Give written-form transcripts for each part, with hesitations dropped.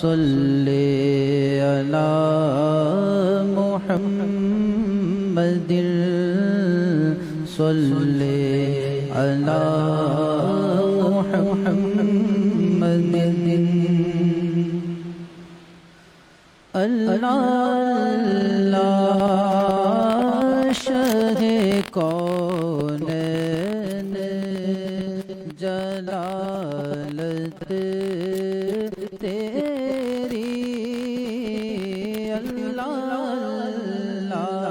صلی علی محمد صلی علی محمد اللہ اللہ شہ کونین جلالت تیری اللہ اللہ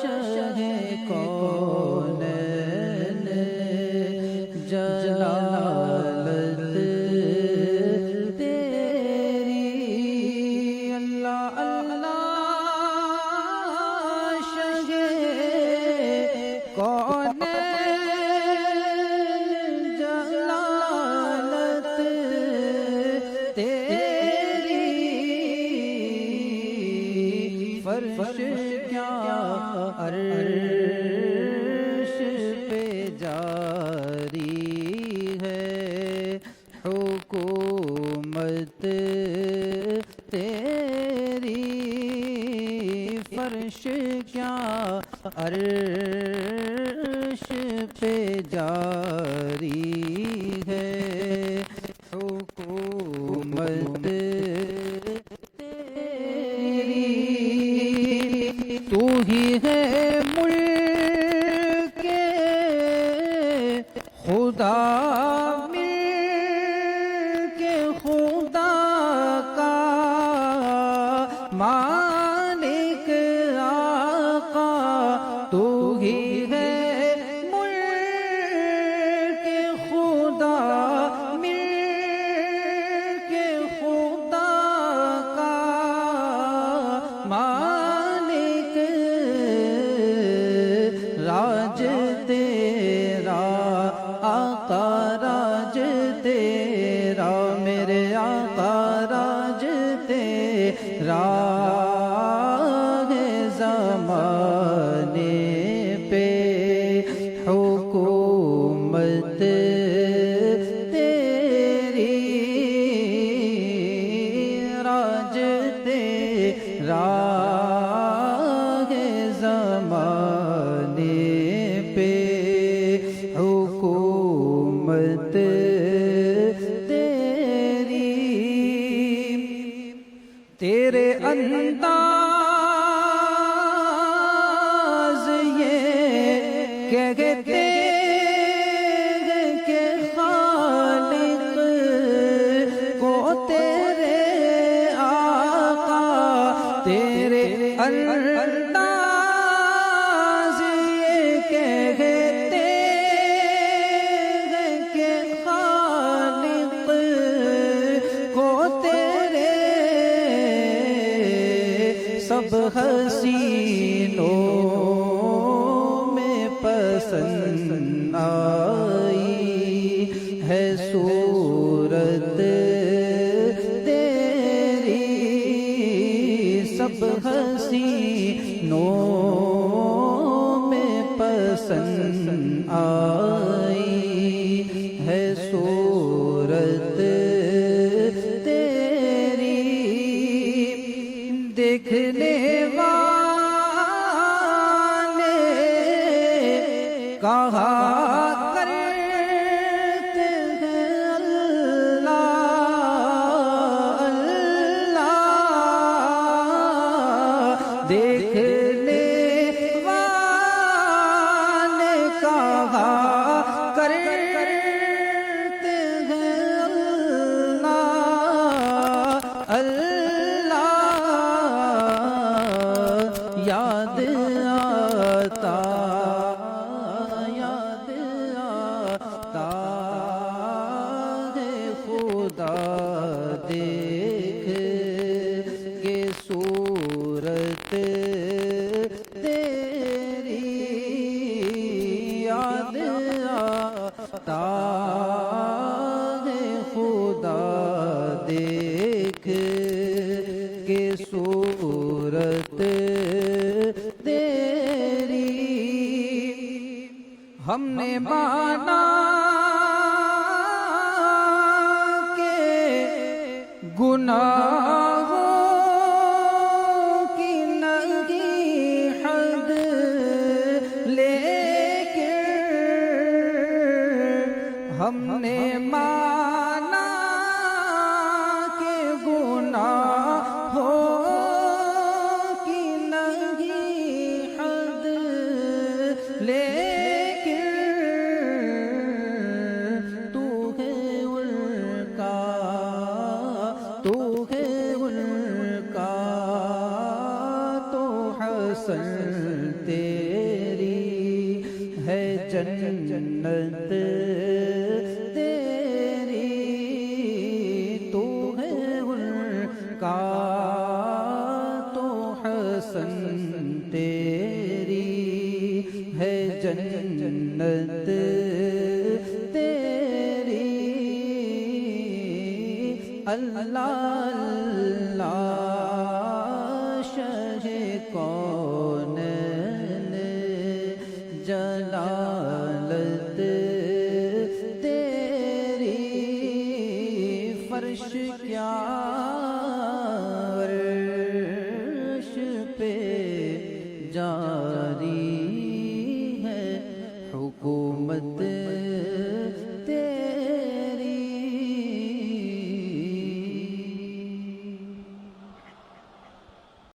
شہ کونین جلالت تیری اللہ اللہ شہ کونین جلالت تیری فرش کیا عرش پہ جاری ہے حکومت تیری فرش کیا عرش پہ جاری ہے حکومت تیری تو ہی ہے ملک خدا ملک خدا کا مالک آقا تو ہی ہے ملک خدا ملک خدا کا مالک راج تیرا آقا راج تیرا میرے آقا راج تیرا ہے زمانے پہ حکومت تیری راج تیرا ہے زمانے پہ حکومت تیری تیرے انداز یہ کہتے ہیں کہ خالق کو تیرے آقا تیرے انداز یہ کہتے ہیں کہ خالق کو تیرے سب حسینوں میں پسند آئی ہے صورت تیری سب حسینوں میں پسند آئی ہے صورت تیری دیکھنے والے کہا کرتے ہیں اللہ اللہ دیکھنے والے کہا کرتے ہیں اللہ اللہ یاد آتا ہے خدا دیکھ کے صورت تیری یاد آتا ہے خدا دیکھ کے صورت تیری ہم نے مانا کہ گناہوں کی نہیں حد، لیکن ہم نے مانا کہ گناہوں کی نہیں حد، لیکن تو ہے ان کا، تو ہے ان کا تو حسن تیری ہے جنت تیری، تو ہے ان کا تو حسن تیری ہے جنت تیری۔ اللہ اللہ شہ کونین جلالت تیری، فرش کیا عرش پہ جاری ہے حکومت